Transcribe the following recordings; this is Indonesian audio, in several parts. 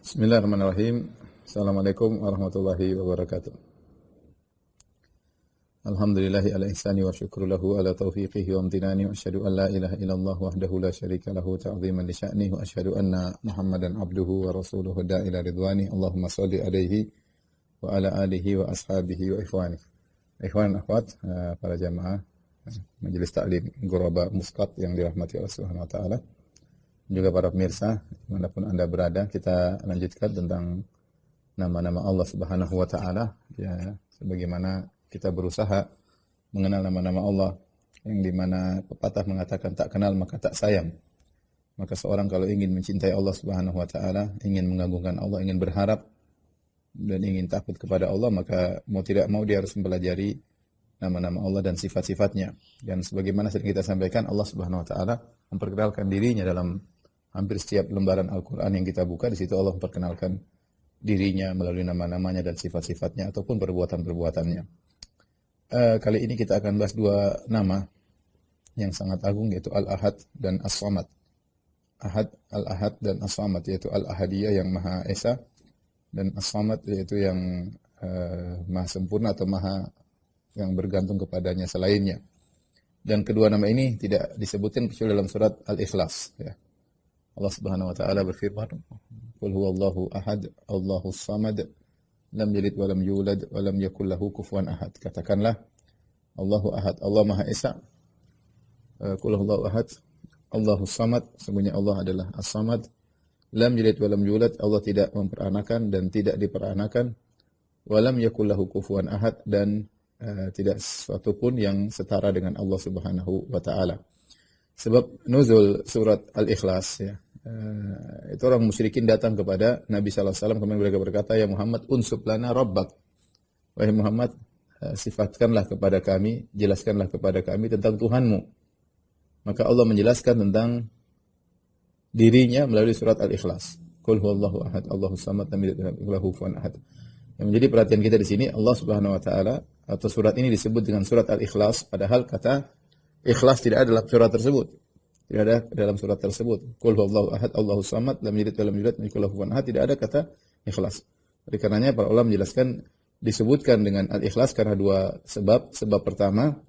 Bismillahirrahmanirrahim. Assalamualaikum warahmatullahi wabarakatuh. Alhamdulillahi ala ihsani wa syukru lahu ala taufiqihi wa amtinani wa asyhadu an la ilaha illallah wahdahu la syarika lahu ta'ziman li sya'ni wa asyhadu anna Muhammadan abduhu wa rasuluhu da'ila ridwani. Allahumma shalli alaihi wa ala alihi wa ashabihi wa ikhwani. Ikhwan akhwat, para jamaah Majelis Taklim Ghuraba Muscat yang dirahmati Allah Subhanahu wa taala. Juga para pemirsa, dimanapun Anda berada, kita lanjutkan tentang nama-nama Allah Subhanahu wa taala, ya, sebagaimana kita berusaha mengenal nama-nama Allah, yang dimana pepatah mengatakan tak kenal maka tak sayang. Maka seorang kalau ingin mencintai Allah Subhanahu wa taala, ingin mengagungkan Allah, ingin berharap dan ingin takut kepada Allah, maka mau tidak mau dia harus mempelajari nama-nama Allah dan sifat-sifatnya. Dan sebagaimana sering kita sampaikan, Allah Subhanahu wa taala memperkenalkan dirinya dalam hampir setiap lembaran Al-Quran yang kita buka. Di situ Allah memperkenalkan dirinya melalui nama-namanya dan sifat-sifatnya ataupun perbuatan-perbuatannya. Kali ini kita akan bahas dua nama yang sangat agung, yaitu Al-Ahad dan As-Samad. Al-Ahad dan As-Samad, yaitu Al-Ahadiyah yang Maha Esa, dan As-Samad yaitu yang Maha Sempurna atau Maha yang bergantung kepadanya selainnya. Dan kedua nama ini tidak disebutkan kecuali dalam surat Al-Ikhlas, ya. Allah Subhanahu wa taala berfirman, "Qul huwallahu ahad, Allahus samad, lam yalid wa lam yulad wa lam yakul lahu kufuwan ahad." Katakanlah, Allahu ahad, Allah Maha Esa. Qul huwallahu ahad, Allahus samad, sesungguhnya Allah adalah As-Samad. Lam yalid wa lam yulad, Allah tidak memperanakan dan tidak diperanakan. Wa lam yakul lahu kufuwan ahad, dan tidak sesuatu pun yang setara dengan Allah Subhanahu wa taala. Sebab nuzul surat Al-Ikhlas, ya, itu orang musyrikin datang kepada Nabi sallallahu alaihi wasallam, kemudian mereka berkata, "Ya Muhammad, unsub lana rabbak." Wahai Muhammad, sifatkanlah kepada kami, jelaskanlah kepada kami tentang Tuhanmu. Maka Allah menjelaskan tentang dirinya melalui surat Al-Ikhlas. Qul huwallahu ahad, Allahus samad, lam yalid wa lam yakul lahu kufuwan ahad. Yang menjadi perhatian kita di sini, Allah Subhanahu wa taala atau surat ini disebut dengan surat Al-Ikhlas, padahal kata ikhlas tidak ada dalam surat tersebut. Tidak ada dalam surat tersebut. Qul huwallahu ahad, Allahus samad, lam yalid wa lam yulad, wa lam yakul lahu kufuwan ahad. Tidak ada kata ikhlas. Oleh karenanya para ulama menjelaskan disebutkan dengan Al-Ikhlas karena dua sebab. Sebab pertama,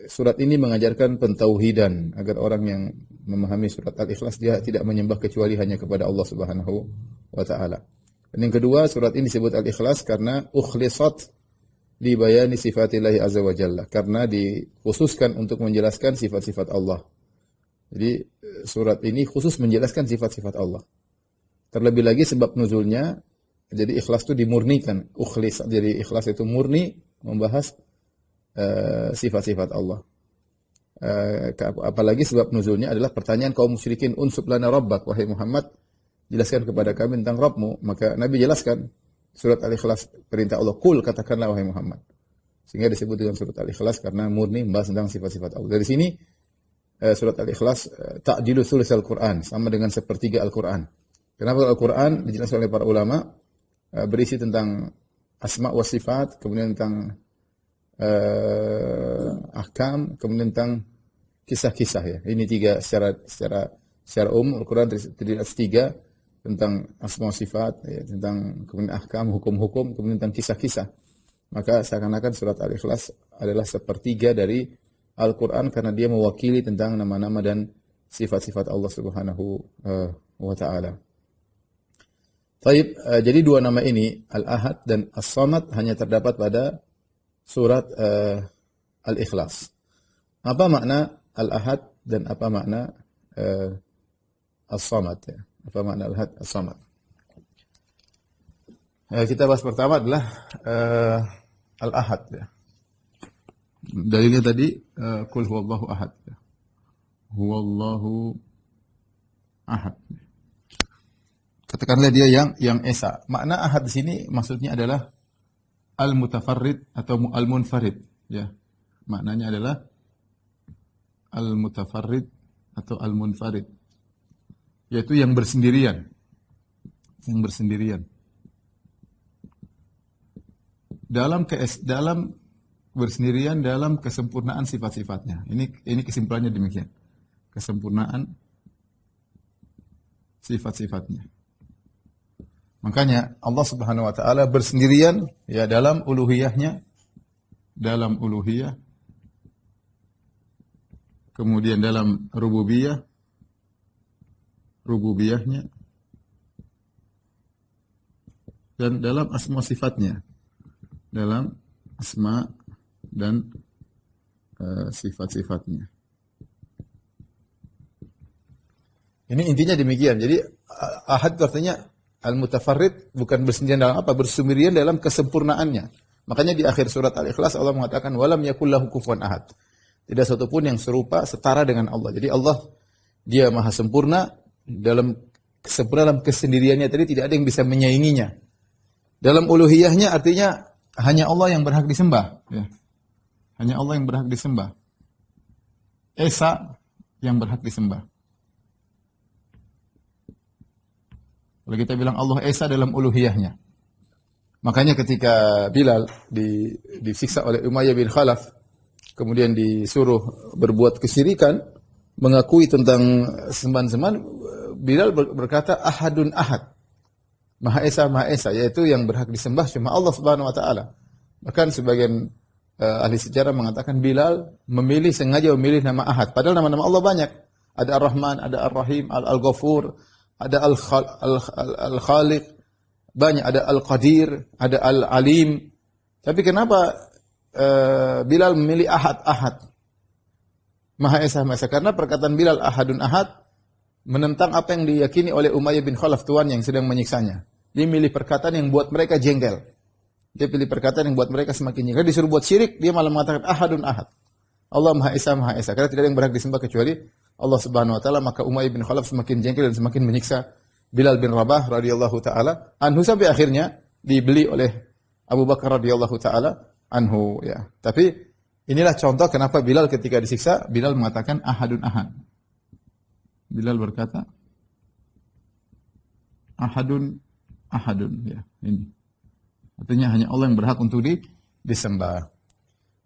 surat ini mengajarkan pentauhidan agar orang yang memahami surat Al-Ikhlas dia tidak menyembah kecuali hanya kepada Allah Subhanahu wa taala. Dan yang kedua, surat ini disebut Al-Ikhlas karena ukhlisat di bayani sifatillahi azza wa jalla, karena dikhususkan untuk menjelaskan sifat-sifat Allah. Jadi surat ini khusus menjelaskan sifat-sifat Allah. Terlebih lagi sebab nuzulnya, jadi ikhlas itu dimurnikan. Jadi ikhlas itu murni membahas sifat-sifat Allah. Apalagi sebab nuzulnya adalah pertanyaan kaum musyrikin, unsub lana rabbak, wahai Muhammad, jelaskan kepada kami tentang Rabbmu. Maka Nabi jelaskan surat Al-Ikhlas, perintah Allah, "Qul," katakanlah wahai Muhammad. Sehingga disebut dengan surat Al-Ikhlas karena murni membahas tentang sifat-sifat Allah. Dari sini surat Al-Ikhlas ta'dilu thuluts Al-Qur'an, sama dengan sepertiga Al-Qur'an. Kenapa Al-Qur'an dijelaskan oleh para ulama berisi tentang asma wa sifat, kemudian tentang ahkam, kemudian tentang kisah-kisah, ya. Ini tiga secara Al-Qur'an terdiri atas tiga, tentang asma sifat, ya, tentang kemudian ahkam, hukum-hukum, kemudian tentang kisah-kisah. Maka seakan-akan surat Al-Ikhlas adalah sepertiga dari Al-Quran karena dia mewakili tentang nama-nama dan sifat-sifat Allah Subhanahu wa ta'ala. Jadi dua nama ini, Al-Ahad dan As-Samad, hanya terdapat pada surat Al-Ikhlas. Apa makna Al-Ahad dan apa makna As-Samad, ya? Apa makna Al-Ahad, As-Samad? Kita bahas pertama adalah Al-Ahad, ya. Dalilnya tadi Qul huwallahu ahad, ya. Huwallahu ahad. Katakanlah dia yang esa. Makna ahad di sini maksudnya adalah al-mutafarrid atau al-munfarid, ya. Maknanya adalah al-mutafarrid atau al-munfarid, yaitu yang bersendirian. Yang bersendirian. Dalam bersendirian dalam kesempurnaan sifat-sifatnya. Ini kesimpulannya demikian. Kesempurnaan sifat-sifatnya. Makanya Allah Subhanahu wa taala bersendirian ya dalam uluhiyahnya, dalam uluhiyah, kemudian dalam rububiyahnya, dan dalam asma sifatnya, dalam asma dan sifat-sifatnya. Ini intinya demikian. Jadi ahad artinya al-mutafarrid, bukan bersendirian dalam apa? Bersendirian dalam kesempurnaannya. Makanya di akhir surat Al-Ikhlas Allah mengatakan walam yakul lahu kufuwan ahad. Tidak satu pun yang serupa setara dengan Allah. Jadi Allah dia maha sempurna dalam kesendiriannya tadi, tidak ada yang bisa menyainginya. Dalam uluhiyahnya artinya hanya Allah yang berhak disembah, ya. Hanya Allah yang berhak disembah. Esa yang berhak disembah. Kalau kita bilang Allah Esa dalam uluhiyahnya. Makanya ketika Bilal disiksa oleh Umayyah bin Khalaf, kemudian disuruh berbuat kesyirikan, mengakui tentang sembahan-sembahan, Bilal berkata ahadun ahad. Maha Esa, yaitu yang berhak disembah cuma Allah Subhanahu wa taala. Bahkan sebagian ahli sejarah mengatakan Bilal sengaja memilih nama Ahad, padahal nama-nama Allah banyak. Ada Ar-Rahman, ada Ar-Rahim, Al-Ghafur, ada Al-Khaliq, banyak, ada Al-Qadir, ada Al-Alim. Tapi kenapa Bilal memilih Ahad? Maha Esa. Karena perkataan Bilal ahadun ahad menentang apa yang diyakini oleh Umayyah bin Khalaf, tuan yang sedang menyiksanya. Dia milih perkataan yang buat mereka jengkel. Dia pilih perkataan yang buat mereka semakin jengkel. Disuruh buat syirik, dia malah mengatakan ahadun ahad. Allah Maha Esa, Maha Esa. Karena tidak ada yang berhak disembah kecuali Allah Subhanahu wa taala, maka Umayyah bin Khalaf semakin jengkel dan semakin menyiksa Bilal bin Rabah radhiyallahu taala anhu, sampai akhirnya dibeli oleh Abu Bakar radhiyallahu taala anhu, ya. Tapi inilah contoh kenapa Bilal ketika disiksa, Bilal mengatakan ahadun ahad. Bilal berkata ahadun, ya, ini. Artinya hanya Allah yang berhak untuk disembah.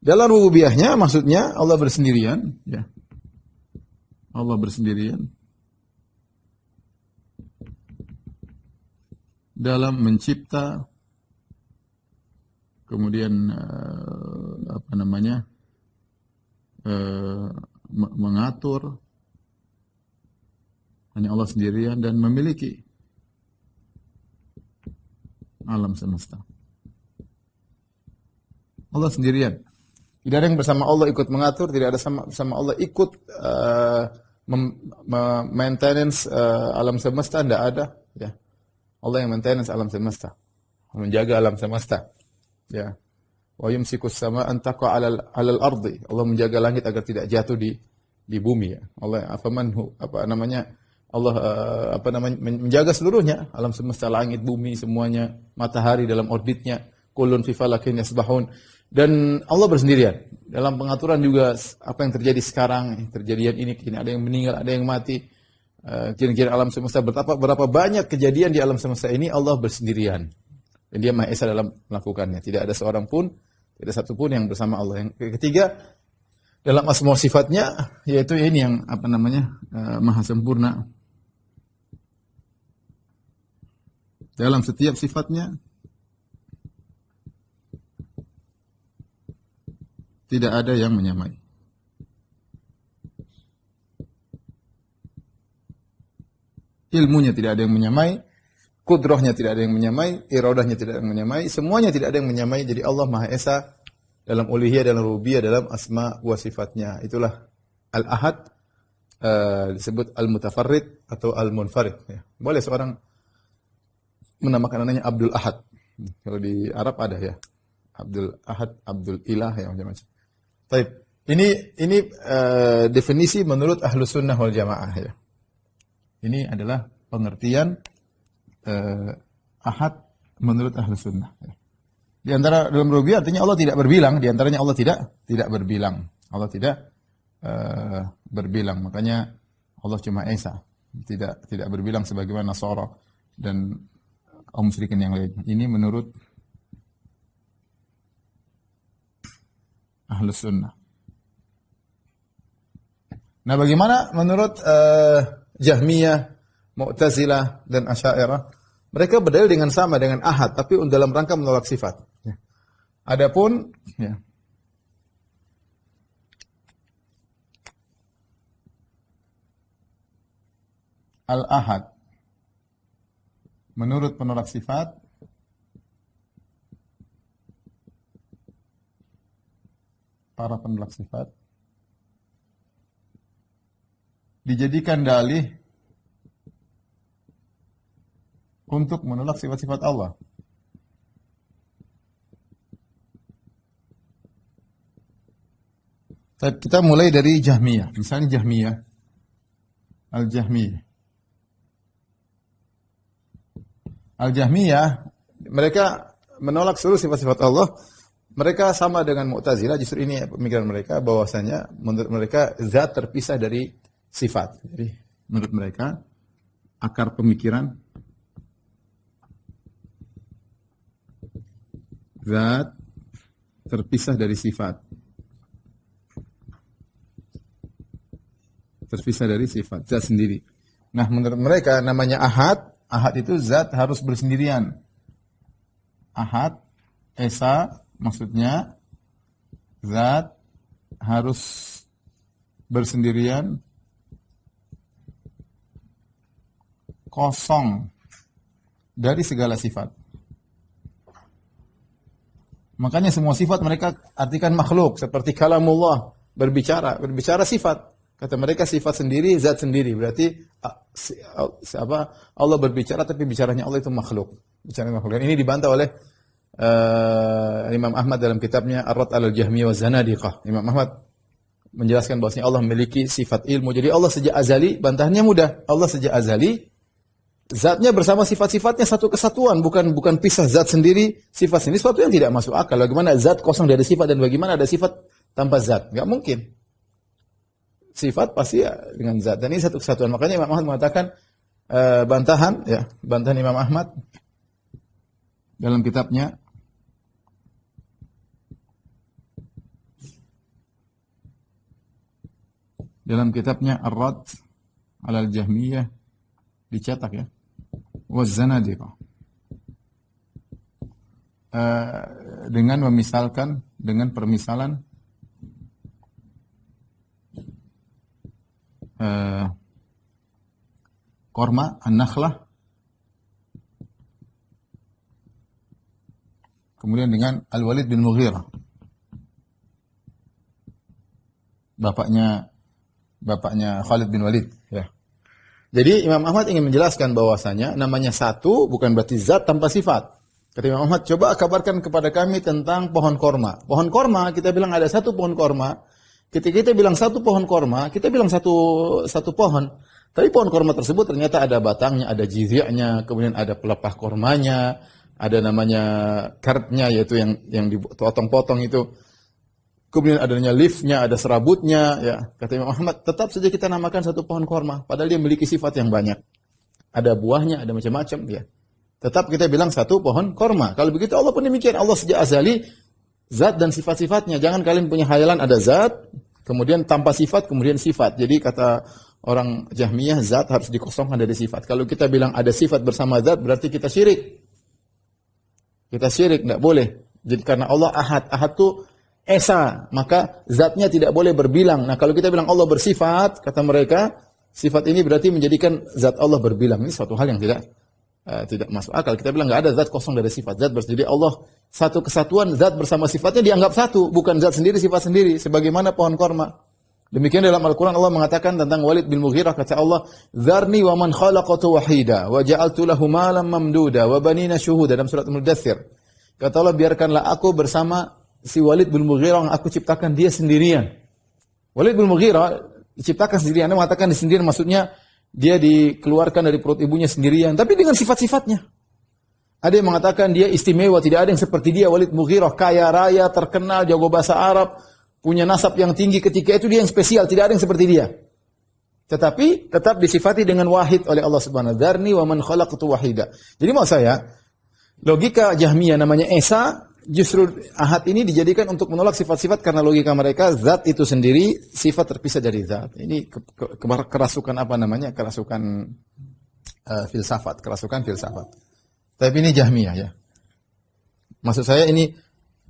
Dalam rububiyahnya maksudnya Allah bersendirian, ya. Allah bersendirian dalam mencipta, kemudian mengatur, hanya Allah sendirian, dan memiliki alam semesta. Allah sendirian. Tidak ada yang bersama Allah ikut mengatur, tidak ada bersama Allah ikut maintenance alam semesta, tidak ada, ya. Allah yang maintenance alam semesta, menjaga alam semesta, ya. Wa yumsikus sama an taqa 'alal ardi. Allah menjaga langit agar tidak jatuh di bumi, ya. Allah menjaga seluruhnya, alam semesta, langit, bumi, semuanya, matahari dalam orbitnya, kullun fi falakin yasbahun. Dan Allah bersendirian dalam pengaturan juga apa yang terjadi sekarang, terjadian ini ada yang meninggal, ada yang mati. Kira-kira alam semesta berapa banyak kejadian di alam semesta ini, Allah bersendirian. Dan Dia Maha Esa dalam melakukannya. Tidak ada seorang pun, tidak satu pun yang bersama Allah. Yang ketiga, dalam asma sifatnya, yaitu ini yang maha sempurna. Dalam setiap sifatnya tidak ada yang menyamai. Ilmunya tidak ada yang menyamai, kudrahnya tidak ada yang menyamai, iradahnya tidak ada yang menyamai, semuanya tidak ada yang menyamai. Jadi Allah Maha Esa dalam uluhiyah, dalam rububiyah, dalam asma wa sifatnya. Itulah al-ahad, disebut al-mutafarrid atau al-munfarid, ya. Boleh seorang menamakan anaknya Abdul Ahad. Kalau di Arab ada, ya. Abdul Ahad, Abdul Ilah, ya, macam-macam. Baik. Ini definisi menurut Ahlus Sunnah wal Jamaah, ya. Ini adalah pengertian ahad menurut Ahlus Sunnah, ya. Di antara dalam rububiyah artinya Allah tidak berbilang, di antaranya Allah tidak berbilang. Allah tidak berbilang. Makanya Allah cuma Esa, tidak berbilang sebagaimana Nasara dan kaum musyrikin yang lain. Ini menurut Ahlus Sunnah. Nah, bagaimana menurut Jahmiyah, Mu'tazilah dan Asy'ariyah, mereka berdalil dengan sama dengan ahad, tapi dalam rangka menolak sifat. Ya. Adapun ya, al-ahad menurut penolak sifat para penolak sifat dijadikan dalih untuk menolak sifat-sifat Allah. Kita mulai dari Jahmiyah. Misalnya Jahmiyah, Al-Jahmiyah. Al-Jahmiyah, mereka menolak seluruh sifat-sifat Allah. Mereka sama dengan Mu'tazilah, justru ini pemikiran mereka, bahwasanya menurut mereka zat terpisah dari sifat. Jadi menurut mereka akar pemikiran zat terpisah dari sifat. Terpisah dari sifat, zat sendiri. Nah, menurut mereka namanya ahad. Ahad itu zat harus bersendirian. Ahad, esa, maksudnya zat harus bersendirian, kosong dari segala sifat. Makanya semua sifat mereka artikan makhluk, seperti kalamullah, berbicara. Berbicara sifat. Kata mereka sifat sendiri, zat sendiri. Berarti Allah berbicara, tapi bicaranya Allah itu makhluk. Bicaranya makhluk. Dan ini dibantah oleh Imam Ahmad dalam kitabnya Ar-Rad 'alal Jahmiyah wa Zanadiqah. Imam Ahmad menjelaskan bahwasanya Allah memiliki sifat ilmu. Jadi Allah sejak azali, bantahannya mudah. Allah sejak azali, zatnya bersama sifat-sifatnya satu kesatuan, bukan pisah zat sendiri, sifat sendiri, sesuatu yang tidak masuk akal. Bagaimana zat kosong dari sifat dan bagaimana ada sifat tanpa zat? Enggak mungkin. Sifat pasti ya dengan zat. Dan ini satu kesatuan. Makanya Imam Ahmad mengatakan bantahan Imam Ahmad dalam kitabnya Ar-Rad 'alal Jahmiyah, dicetak ya. Waz-Zanadiqah. Dengan memisalkan dengan permisalan korma, an-nakhlah, kemudian dengan Al-Walid bin Mughirah, bapaknya Khalid bin Walid ya. Jadi Imam Ahmad ingin menjelaskan bahwasanya namanya satu bukan berarti zat tanpa sifat. Kata Imam Ahmad, coba kabarkan kepada kami tentang pohon korma. Pohon korma, kita bilang ada satu pohon korma. Ketika kita bilang satu pohon korma, kita bilang satu pohon. Tapi pohon korma tersebut ternyata ada batangnya, ada jizi'nya, kemudian ada pelepah kormanya, ada namanya kartnya, yaitu yang dipotong-potong itu. Kemudian adanya leafnya, ada serabutnya. Ya, kata Imam Ahmad, tetap saja kita namakan satu pohon korma, padahal dia memiliki sifat yang banyak. Ada buahnya, ada macam-macam. Ya. Tetap kita bilang satu pohon korma. Kalau begitu Allah pun demikian. Allah sejak azali, zat dan sifat-sifatnya. Jangan kalian punya khayalan ada zat, kemudian tanpa sifat, kemudian sifat. Jadi kata orang Jahmiyah, zat harus dikosongkan dari sifat. Kalau kita bilang ada sifat bersama zat, berarti kita syirik. Kita syirik, tidak boleh. Jadi karena Allah ahad. Ahad itu esa, maka zatnya tidak boleh berbilang. Nah kalau kita bilang Allah bersifat, kata mereka, sifat ini berarti menjadikan zat Allah berbilang. Ini suatu hal yang tidak masuk akal. Kita bilang nggak ada zat kosong dari sifat. Zat jadi Allah satu kesatuan, zat bersama sifatnya dianggap satu, bukan zat sendiri sifat sendiri, sebagaimana pohon korma. Demikian dalam Al-Quran Allah mengatakan tentang Walid bin Mughirah, kata Allah, "Dzarni wa man khalaqtu wahida wa ja'altu lahu malam mamduda wa banina syuhuda," dalam surat Al-Mudaththir. Kata Allah, biarkanlah aku bersama si Walid bin Mughirah yang aku ciptakan dia sendirian. Walid bin Mughirah diciptakan sendirian. Anda mengatakan di sendirian maksudnya dia dikeluarkan dari perut ibunya sendirian, tapi dengan sifat-sifatnya. Ada yang mengatakan dia istimewa, tidak ada yang seperti dia. Walid Mughirah kaya raya, terkenal, jago bahasa Arab, punya nasab yang tinggi, ketika itu dia yang spesial, tidak ada yang seperti dia. Tetapi tetap disifati dengan wahid oleh Allah Subhanahu wa ta'ala. Dzarni wa man khalaqtu wahida. Jadi maksud saya, logika Jahmiyah namanya esa, justru ahad ini dijadikan untuk menolak sifat-sifat karena logika mereka zat itu sendiri sifat terpisah dari zat. Ini kerasukan apa namanya? Kerasukan filsafat, kerasukan filsafat. Tapi ini Jahmiyah ya. Maksud saya ini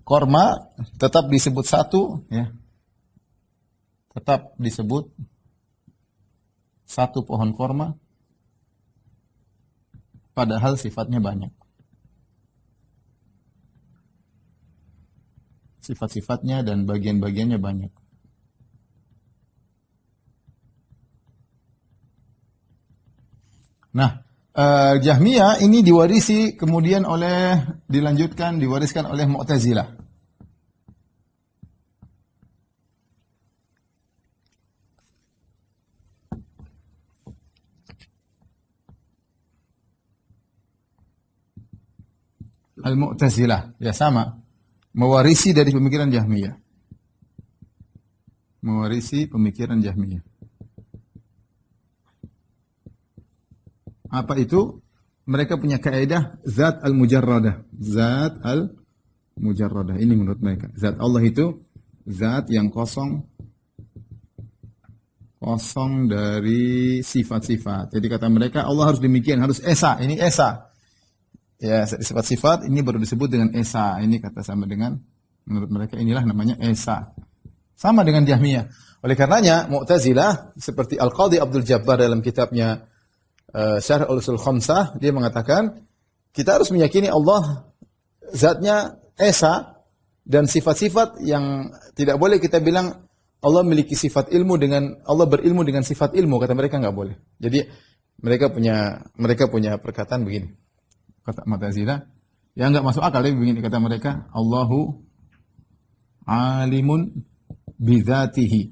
korma tetap disebut satu ya. Tetap disebut satu pohon korma padahal sifatnya banyak. Sifat-sifatnya dan bagian-bagiannya banyak. Nah, Jahmiyah ini diwariskan oleh Mu'tazilah. Al-Mu'tazilah, ya sama. Mewarisi dari pemikiran Jahmiyah. Mewarisi pemikiran Jahmiyah. Apa itu? Mereka punya kaidah zat al-mujarradah. Zat al-mujarradah. Ini menurut mereka. Zat Allah itu zat yang kosong dari sifat-sifat. Jadi kata mereka Allah harus demikian, harus esa. Ini esa. Ya, sifat-sifat ini baru disebut dengan esa. Ini kata sama dengan, menurut mereka inilah namanya esa. Sama dengan Jahmiyah. Oleh karenanya Mu'tazilah seperti Al-Qadhi Abdul Jabbar dalam kitabnya Syarh al-Usul Khamsah, dia mengatakan kita harus meyakini Allah zatnya esa dan sifat-sifat yang tidak boleh kita bilang Allah memiliki sifat ilmu dengan Allah berilmu dengan sifat ilmu, kata mereka enggak boleh. Jadi mereka punya perkataan begini. Kata Mu'tazilah, yang enggak masuk akal, tapi begini kata mereka, Allahu alimun bidzatihi.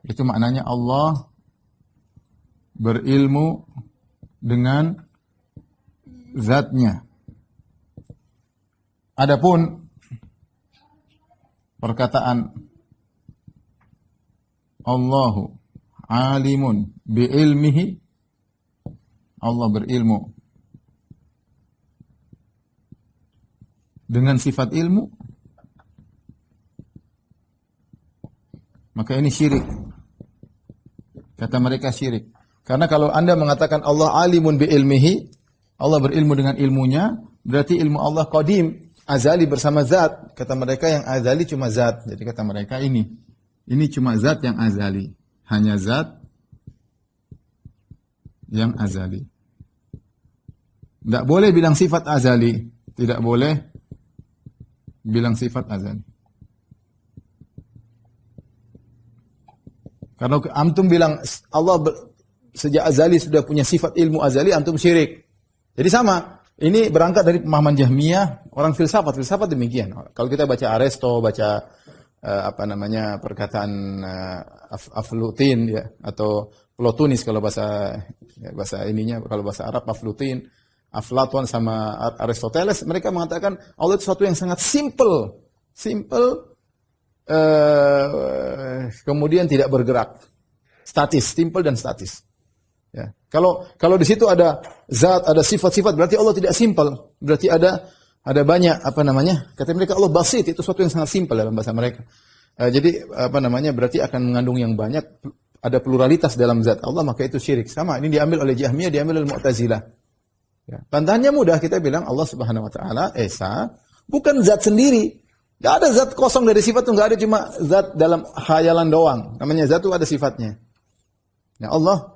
Itu maknanya Allah berilmu dengan zatnya. Adapun perkataan Allahu alimun biilmihi, Allah berilmu dengan sifat ilmu, maka ini syirik. Kata mereka syirik. Karena kalau Anda mengatakan Allah alimun bi ilmihi, Allah berilmu dengan ilmunya, berarti ilmu Allah qadim, azali bersama zat. Kata mereka yang azali cuma zat. Jadi kata mereka ini cuma zat yang azali. Hanya zat yang azali. Tidak boleh bilang sifat azali. Tidak boleh bilang sifat azali. Karena antum bilang Allah sejak azali sudah punya sifat ilmu azali, antum syirik. Jadi sama. Ini berangkat dari pemahaman Jahmiyah, orang filsafat demikian. Kalau kita baca Aristo, baca perkataan Aflutin ya, atau Plotinus kalau bahasa ininya, kalau bahasa Arab Aflutin, Aflatun sama Aristoteles, mereka mengatakan Allah itu sesuatu yang sangat simple, kemudian tidak bergerak, statis, simple dan statis. Ya. Kalau di situ ada zat, ada sifat-sifat, berarti Allah tidak simple, berarti ada banyak kata mereka Allah basit, itu sesuatu yang sangat simple dalam bahasa mereka. Jadi berarti akan mengandung yang banyak, ada pluralitas dalam zat Allah, maka itu syirik. Sama, ini diambil oleh Jahmiyah, diambil oleh Mu'tazilah. Ya. Bantahannya mudah, kita bilang Allah Subhanahu wa taala esa, bukan zat sendiri. Enggak ada zat kosong dari sifat itu, enggak ada, cuma zat dalam khayalan doang. Namanya zat itu ada sifatnya. Ya Allah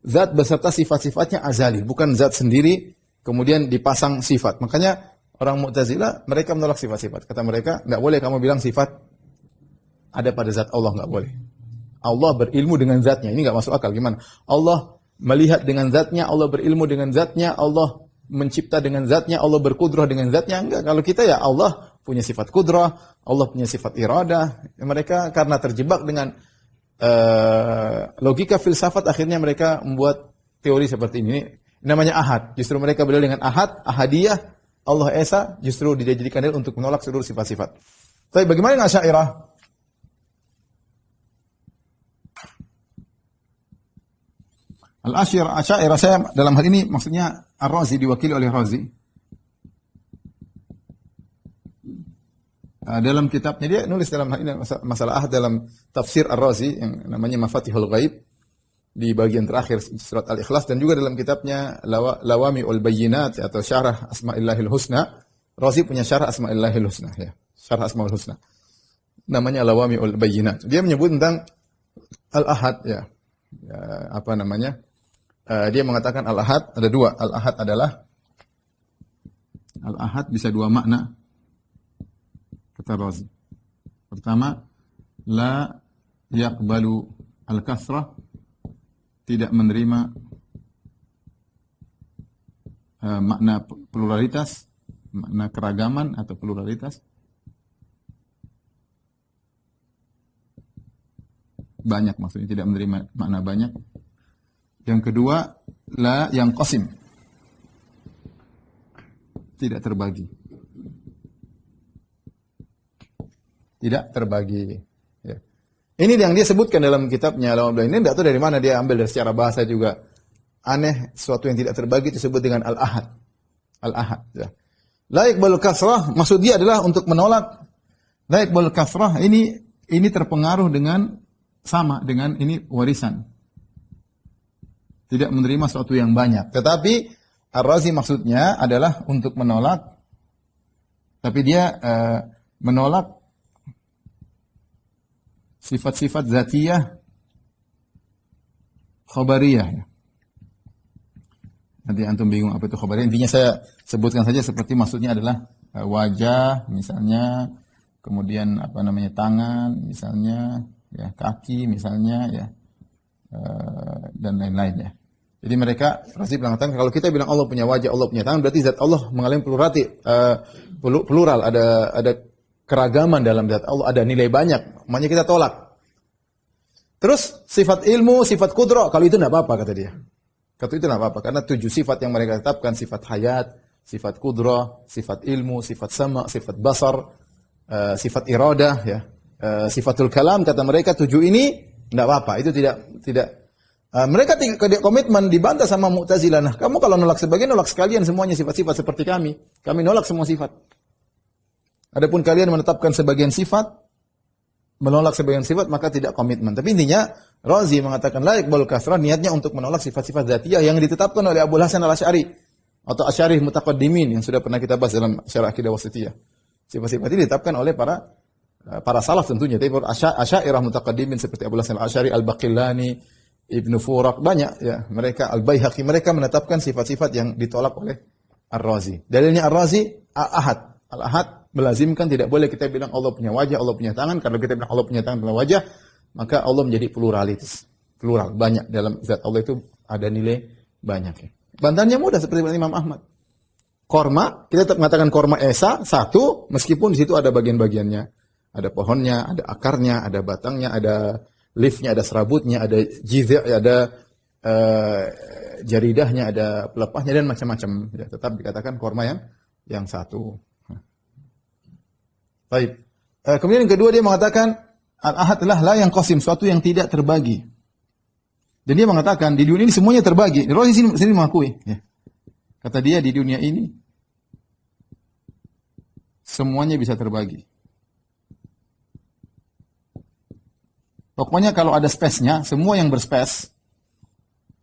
zat beserta sifat-sifatnya azali, bukan zat sendiri kemudian dipasang sifat. Makanya orang Mu'tazilah mereka menolak sifat-sifat. Kata mereka, enggak boleh kamu bilang sifat ada pada zat Allah, enggak boleh. Allah berilmu dengan zatnya. Ini enggak masuk akal. Gimana? Allah melihat dengan zatnya, Allah berilmu dengan zatnya, Allah mencipta dengan zatnya, Allah berkudrah dengan zatnya. Enggak, kalau kita ya Allah punya sifat kudrah, Allah punya sifat iradah. Mereka karena terjebak dengan logika filsafat, akhirnya mereka membuat teori seperti ini. Namanya ahad. Justru mereka berdalil dengan ahad, ahadiyah, Allah esa, justru dijadikan dalil untuk menolak seluruh sifat-sifat. Tapi bagaimana dengan Asy'ariyah? Al-Asy'ariyah, saya dalam hal ini maksudnya Ar-Razi, diwakili oleh Razi. Dalam kitabnya dia nulis dalam hal ini masalah ahad dalam tafsir Ar-Razi yang namanya Mafatihul Ghaib. di bagian terakhir surat Al-Ikhlas dan juga dalam kitabnya Lawami'ul Bayyinat atau Syarah Asma'illahil Husna. Razi punya Syarah Asma'illahil Husna ya. Syarah Asma'ul Husna. Namanya Lawami'ul Bayyinat. Dia menyebut tentang Al-Ahad ya. Apa namanya? Dia mengatakan Al-Ahad ada dua. Al-Ahad adalah Al-Ahad bisa dua makna. Kata Razi. Pertama, la yaqbalu al-kasrah, tidak menerima makna pluralitas, makna keragaman atau pluralitas. Banyak maksudnya, tidak menerima makna banyak. Yang kedua, la yang qasim, tidak terbagi. Tidak terbagi. Ya. Ini yang dia sebutkan dalam kitabnya Al-Awamlah. Ini tidak tahu dari mana dia ambil, dari secara bahasa juga aneh. Sesuatu yang tidak terbagi disebut dengan Al-Ahad. Al-Ahad. Ya. La yaqbalu kasrah, maksud dia adalah untuk menolak. La yaqbalu kasrah ini terpengaruh dengan sama dengan ini warisan. Tidak menerima sesuatu yang banyak. Tetapi Ar-Razi maksudnya adalah untuk menolak. Tapi dia menolak sifat-sifat zatiyah khabariyah. Nanti antum bingung apa itu khabariyah. Intinya saya sebutkan saja seperti maksudnya adalah wajah misalnya, kemudian apa namanya tangan misalnya, ya kaki misalnya ya, dan lain-lain ya. Jadi mereka Razi mengatakan kalau kita bilang Allah punya wajah, Allah punya tangan, berarti zat Allah mengalami plural, ada keragaman dalam zat Allah, ada nilai banyak, makanya kita tolak. Terus sifat ilmu, sifat kudrah, kalau itu tidak apa-apa kata dia. Kata itu tidak apa-apa, karena 7 sifat yang mereka tetapkan, sifat hayat, sifat kudrah, sifat ilmu, sifat sama, sifat basar, sifat iradah, ya, sifatul kalam, kata mereka 7 ini tidak apa-apa, itu tidak mereka tidak komitmen, dibantah sama Mu'tazilah. Nah, kamu kalau nolak sebagian, nolak sekalian semuanya sifat-sifat seperti kami. Kami nolak semua sifat. Adapun kalian menetapkan sebagian sifat, menolak sebagian sifat, maka tidak komitmen. Tapi intinya, Razi mengatakan la yaqbalu kasrah, niatnya untuk menolak sifat-sifat dzatiyah yang ditetapkan oleh Abu Hasan Al-Asy'ari atau Asy'ari mutaqaddimin yang sudah pernah kita bahas dalam Syarah Aqidah Wasithiyah. Sifat-sifat ini ditetapkan oleh para salaf tentunya, tapi Asy'ariyah mutaqaddimin seperti Abu Hasan Al-Asy'ari, Al-Baqillani, Ibnu Furak, banyak ya, mereka Al-Baihaqi, mereka menetapkan sifat-sifat yang ditolak oleh Ar-Razi. Dalilnya Ar-Razi Al-Ahad. Al-Ahad melazimkan tidak boleh kita bilang Allah punya wajah, Allah punya tangan. Kalau kita bilang Allah punya tangan, punya wajah, maka Allah menjadi pluralitas. Plural, banyak dalam zat Allah itu ada nilai banyak ya. Bantahannya mudah seperti Imam Ahmad. Korma, kita tetap mengatakan korma esa satu, meskipun di situ ada bagian-bagiannya. Ada pohonnya, ada akarnya, ada batangnya, ada leafnya, ada serabutnya, ada jizya, ada jaridahnya, ada pelepahnya dan macam-macam. Ya, tetap dikatakan korma yang satu. Baik. Kemudian yang kedua dia mengatakan al-ahad adalah la yang qasim, suatu yang tidak terbagi. Dan dia mengatakan di dunia ini semuanya terbagi. Razi sini mengakui. Ya. Kata dia di dunia ini semuanya bisa terbagi. Pokoknya kalau ada space-nya, semua yang berspace,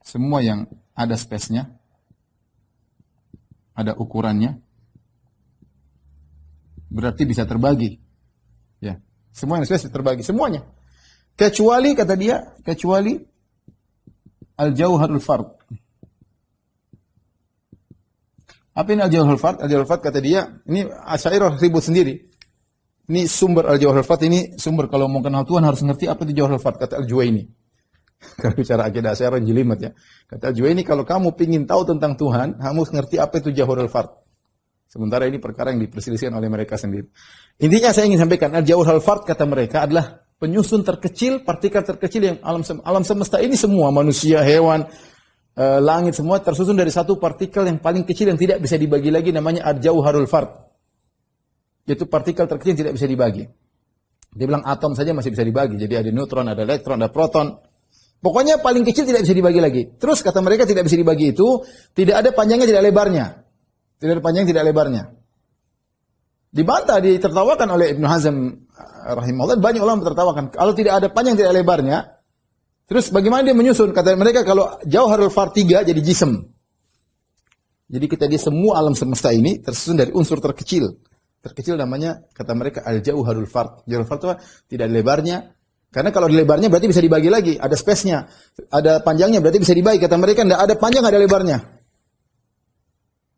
semua yang ada space-nya, ada ukurannya, berarti bisa terbagi. Ya, semua yang space terbagi, semuanya. Kecuali, kata dia, kecuali al-jauharul fard. Apa ini al-jauharul fard? Al-jauharul fard kata dia, ini Asy'ariyah ribut sendiri. Ini sumber al-Jawharul Fard, ini sumber kalau mau kenal Tuhan harus ngerti apa itu Jawharul Fard, kata Al-Juwaini. Kalau bicara akidah Asy'ariyah jelimet ya. Kata Al-Juwaini kalau kamu ingin tahu tentang Tuhan, kamu harus ngerti apa itu Jawharul Fard. Sementara ini perkara yang diperselisihkan oleh mereka sendiri. Intinya saya ingin sampaikan, Al-Jawharul Fard kata mereka adalah penyusun terkecil, partikel terkecil yang alam semesta ini semua, manusia, hewan, langit semua tersusun dari satu partikel yang paling kecil yang tidak bisa dibagi lagi, namanya Al-Jawharul Fard. Yaitu partikel terkecil yang tidak bisa dibagi. Dia bilang atom saja masih bisa dibagi. Jadi ada neutron, ada elektron, ada proton. Pokoknya paling kecil tidak bisa dibagi lagi. Terus kata mereka tidak bisa dibagi itu, tidak ada panjangnya, tidak lebarnya. Tidak ada panjang, tidak lebarnya. Dibantah, ditertawakan oleh Ibnu Hazm rahimahullah. Banyak ulama tertawakan. Kalau tidak ada panjang, tidak lebarnya, Terus bagaimana dia menyusun? Kata mereka kalau Jauharul Fard 3 jadi jism. Jadi kita di semua alam semesta ini tersusun dari unsur terkecil. Terkecil namanya kata mereka Al-Jauharul Fard. Jauharul Fard itu tidak ada lebarnya. Karena kalau ada lebarnya berarti bisa dibagi lagi. Ada space-nya. Ada panjangnya berarti bisa dibagi. Kata mereka tidak ada panjang, ada lebarnya.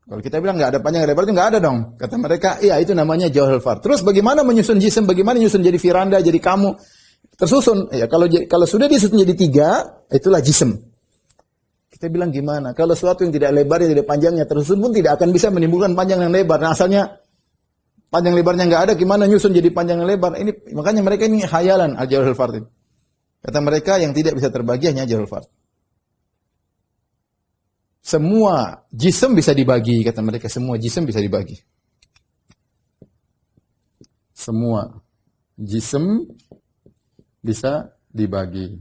Kalau kita bilang nggak ada panjang, ada lebar itu nggak ada dong. Kata mereka, iya itu namanya Jauharul Fard. Terus bagaimana menyusun jism? Bagaimana menyusun jadi firanda, jadi kamu? Tersusun. Ya kalau sudah disusun jadi 3, itulah jism. Kita bilang gimana? Kalau sesuatu yang tidak lebarnya, tidak panjangnya tersusun pun tidak akan bisa menimbulkan panjang dan lebar. Nah, asalnya panjang lebarnya nggak ada, gimana nyusun jadi panjang dan lebar? Ini makanya mereka ini khayalan Al-Jauharul Fard. Kata mereka yang tidak bisa terbagi hanya Jauharul Fard. Semua jism bisa dibagi, kata mereka. Semua jism bisa dibagi. Semua jism bisa dibagi.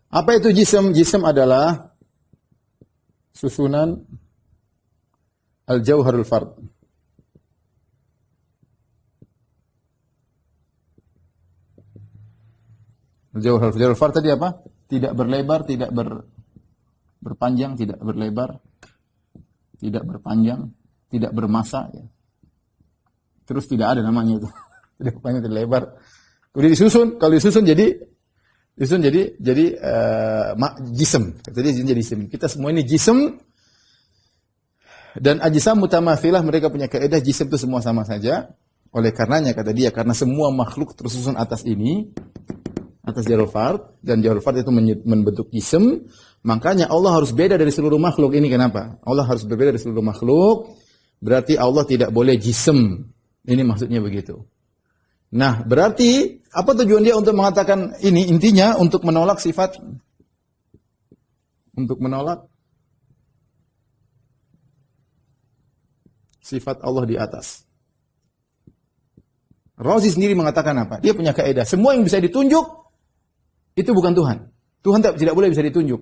Apa itu jism? Jism adalah susunan Al-Jauharul Fard. Al-Jauharul Fard tadi apa? Tidak berlebar, tidak berpanjang, tidak berlebar, tidak berpanjang, tidak bermassa. Ya. Terus tidak ada namanya itu. Tidak berpanjang, tidak lebar. Kemudian disusun, kalau disusun jadi jism. Jadi jism. Kita semua ini jism. Dan ajsam mutamathilah, mereka punya kaidah jism itu semua sama saja. Oleh karenanya kata dia, karena semua makhluk tersusun atas ini, atas Jauharul Fard, dan Jauharul Fard itu membentuk jism, makanya Allah harus beda dari seluruh makhluk. Ini kenapa? Allah harus berbeda dari seluruh makhluk, berarti Allah tidak boleh jism. Ini maksudnya begitu. Nah, berarti apa tujuan dia untuk mengatakan ini? Intinya untuk menolak sifat, untuk menolak sifat Allah di atas. Razi sendiri mengatakan apa? Dia punya kaidah, semua yang bisa ditunjuk itu bukan Tuhan. Tuhan tidak boleh bisa ditunjuk.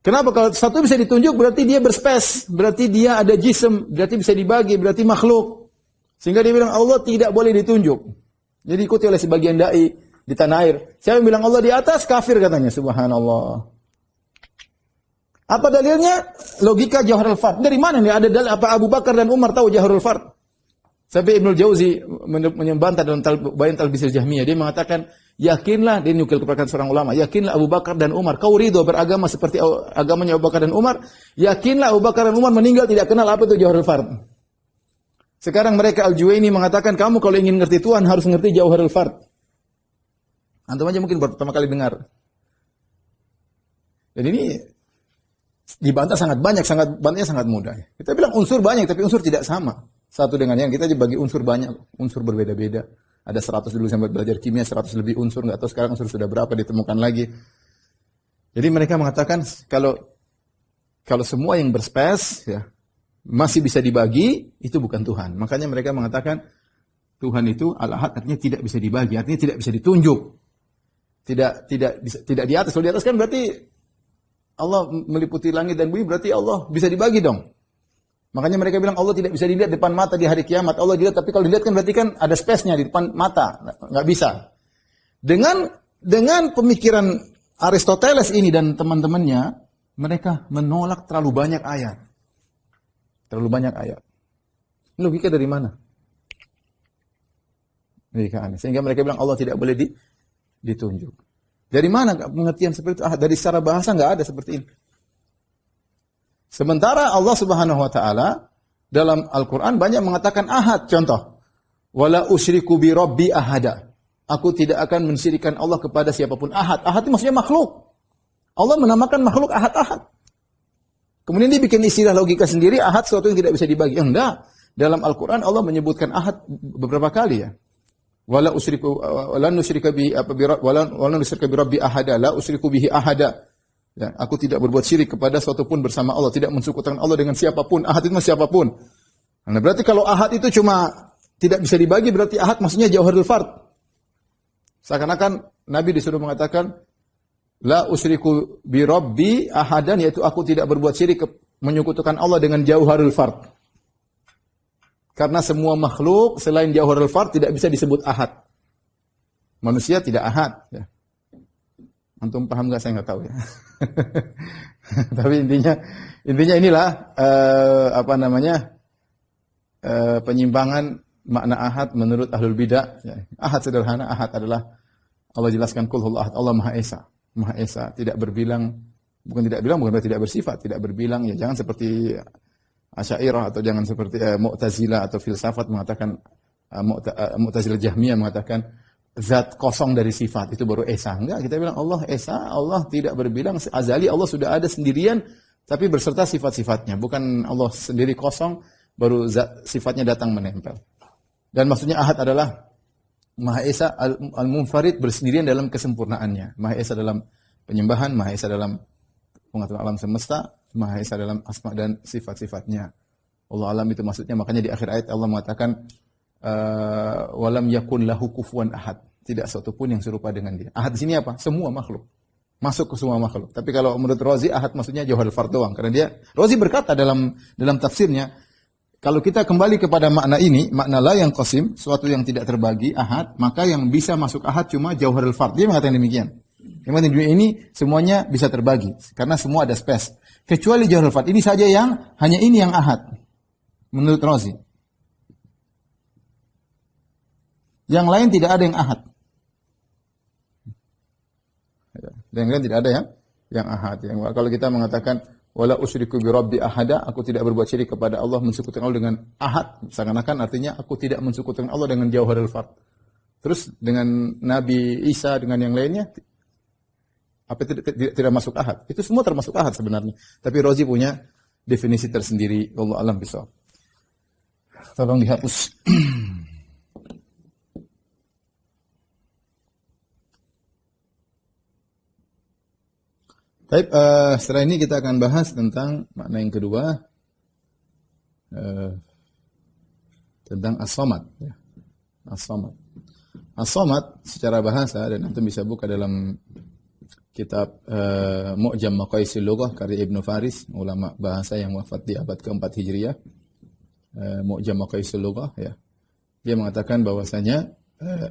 Kenapa? Kalau satu bisa ditunjuk berarti dia berspace, berarti dia ada jism, berarti bisa dibagi, berarti makhluk. Sehingga dia bilang Allah tidak boleh ditunjuk. Jadi ikuti oleh sebagian dai di tanah air. Siapa yang bilang Allah di atas, kafir katanya. Subhanallah. Apa dalilnya? Logika Jauharul Fard. Dari mana nih ada dalil? Apa Abu Bakar dan Umar tahu Jauharul Fard? Sampai Ibnul Jauzi menyembantah dalam Bayan Talbisil Jahmiyah. Dia mengatakan, yakinlah, dia nukil kepada seorang ulama, yakinlah Abu Bakar dan Umar, kau ridho beragama seperti agamanya Abu Bakar dan Umar, yakinlah Abu Bakar dan Umar meninggal tidak kenal apa itu Jauharul Fard. Sekarang mereka Al-Juwaini mengatakan, kamu kalau ingin ngerti Tuhan harus ngerti Jauharul Fard. Antum aja mungkin baru pertama kali dengar. Dan ini dibantah sangat banyak, bantahnya sangat mudah. Kita bilang unsur banyak, tapi unsur tidak sama. Satu dengan yang kita bagi unsur banyak, unsur berbeda-beda. Ada 100 dulu sampai belajar kimia, 100 lebih unsur, nggak tahu sekarang unsur sudah berapa ditemukan lagi. Jadi mereka mengatakan kalau semua yang berspes, ya, masih bisa dibagi, itu bukan Tuhan. Makanya mereka mengatakan Tuhan itu al-ahad, artinya tidak bisa dibagi, artinya tidak bisa ditunjuk. Tidak di atas. Kalau di atas kan berarti Allah meliputi langit dan bumi, berarti Allah bisa dibagi dong. Makanya mereka bilang Allah tidak bisa dilihat depan mata di hari kiamat. Allah dilihat, tapi kalau dilihat kan berarti kan ada space-nya di depan mata. Nggak bisa. Dengan pemikiran Aristoteles ini dan teman-temannya, mereka menolak terlalu banyak ayat. Terlalu banyak ayat. Logika dari mana? Logika aneh. Sehingga mereka bilang Allah tidak boleh ditunjuk. Dari mana pengertian seperti itu? Dari secara bahasa nggak ada seperti ini. Sementara Allah Subhanahu wa taala dalam Al-Qur'an banyak mengatakan ahad. Contoh, wala usyriku bi rabbi ahada. Aku tidak akan mensyirikan Allah kepada siapapun. Ahad. Ahad itu maksudnya makhluk. Allah menamakan makhluk ahad-ahad. Kemudian dia bikin istilah logika sendiri, ahad sesuatu yang tidak bisa dibagi. Enggak. Dalam Al-Qur'an Allah menyebutkan ahad beberapa kali ya. Wala usyriku wala nusyrika bi wala nusyrika bi rabbi ahada, la usyriku bihi ahada. Ya, aku tidak berbuat syirik kepada sesuatu pun bersama Allah, tidak mensekutukan Allah dengan siapapun. Ahad itu siapapun. Nah, berarti kalau ahad itu cuma tidak bisa dibagi, berarti ahad maksudnya Jauharul Fard. Seakan-akan Nabi disuruh mengatakan la usyriku bi rabbi ahadan, yaitu aku tidak berbuat syirik menyekutukan Allah dengan Jauharul Fard. Karena semua makhluk selain Jauharul Fard tidak bisa disebut ahad. Manusia tidak ahad. Ya. Antum paham nggak? Saya nggak tahu ya. Tapi intinya inilah apa namanya penyimpangan makna ahad menurut ahlul bidah. Ya. Ahad sederhana, ahad adalah Allah jelaskan kul huwallahu ahad, Allah Maha Esa. Maha Esa, tidak berbilang, bukan berarti tidak bersifat, tidak berbilang. Ya jangan seperti Asy'ariyah atau jangan seperti Mu'tazilah atau filsafat mengatakan Mu'tazilah Jahmiyah mengatakan zat kosong dari sifat itu baru Esa. Enggak, kita bilang Allah Esa, Allah tidak berbilang, azali Allah sudah ada sendirian tapi berserta sifat-sifatnya. Bukan Allah sendiri kosong baru zat sifatnya datang menempel. Dan maksudnya ahad adalah Maha Esa al-munfarid bersendirian dalam kesempurnaannya. Maha Esa dalam penyembahan, Maha Esa dalam pengaturan alam semesta, Maha Esa dalam asma dan sifat-sifatnya. Allah alam itu maksudnya, makanya di akhir ayat Allah mengatakan walam yakun lahu kufuwan ahad. Tidak satu pun yang serupa dengan dia. Ahad di sini apa? Semua makhluk. Masuk ke semua makhluk. Tapi kalau menurut Razi ahad maksudnya jauharul fard doang. Karena dia Razi berkata dalam tafsirnya, kalau kita kembali kepada makna ini, makna la yang qasim, suatu yang tidak terbagi, ahad, maka yang bisa masuk ahad cuma jauharul fard. Dia mengatakan demikian. Memang di dunia ini semuanya bisa terbagi karena semua ada space. Kecuali jauharul fard. Ini saja yang hanya ini yang ahad. Menurut Razi. Yang lain tidak ada yang ahad. Yang lain tidak ada yang ahad. Kalau kita mengatakan wala usyriku bi rabbi ahada, aku tidak berbuat syirik kepada Allah, mensekutukan Allah dengan ahad, seakan-akan artinya aku tidak mensekutukan Allah dengan jauharul fard. Terus dengan Nabi Isa dengan yang lainnya apa tidak masuk ahad? Itu semua termasuk ahad sebenarnya. Tapi Razi punya definisi tersendiri. Allah alam bisawab. Tolong dihapus. Baik, setelah ini kita akan bahas tentang makna yang kedua, tentang as-samad. Ya. As-samad. As-samad secara bahasa, dan antum bisa buka dalam kitab Mu'jam Maqayisil Lughah karya Ibnu Faris, ulama bahasa yang wafat di abad ke-4 Hijriah. Mu'jam Maqayisil Lughah, ya. Dia mengatakan bahwasanya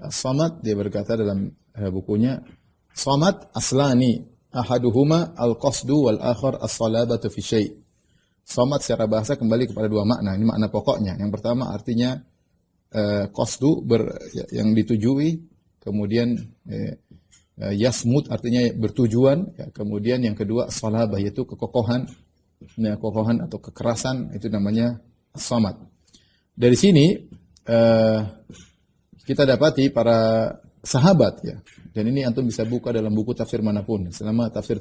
as-samad, dia berkata dalam bukunya, samad aslani ahaduhuma al-qasdu wal akhar as-salabatu fi syai'. Samad secara bahasa kembali kepada dua makna. Ini makna pokoknya. Yang pertama artinya qasdu yang ditujui, kemudian yasmud artinya bertujuan, ya. Kemudian yang kedua salabah yaitu kekokohan. Nah, kokohan atau kekerasan itu namanya samad. Dari sini kita dapati para sahabat, ya. Dan ini antum bisa buka dalam buku tafsir manapun. Selama tafsir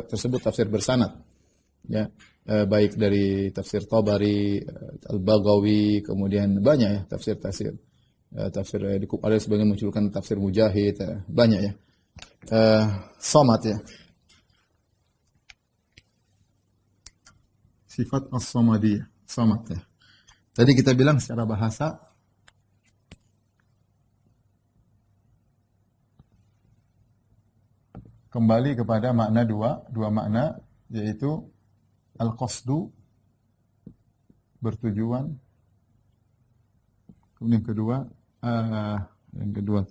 tersebut tafsir bersanad, ya, baik dari tafsir Tabari, Al-Baghawi, kemudian banyak ya tafsir ada sebagian munculkan tafsir Mujahid, banyak ya. Samad, ya. Sifat as-samadiyah, samad, ya. Tadi kita bilang secara bahasa kembali kepada makna dua makna, yaitu al-qasdu bertujuan, kemudian yang kedua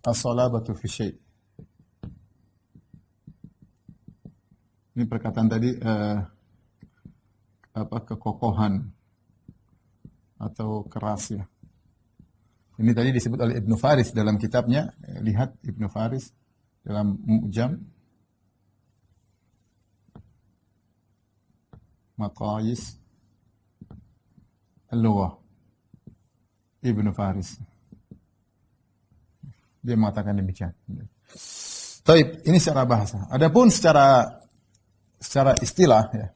as-salabatu fi syai'. Ini perkataan tadi kekokohan atau keras, ya. Ini tadi disebut oleh Ibnu Faris dalam kitabnya. Lihat Ibnu Faris dalam Mu'jam Maqayis Al-Lughah, Ibnu Faris. Dia mengatakan demikian. Taib, ini secara bahasa. Adapun secara istilah, ya.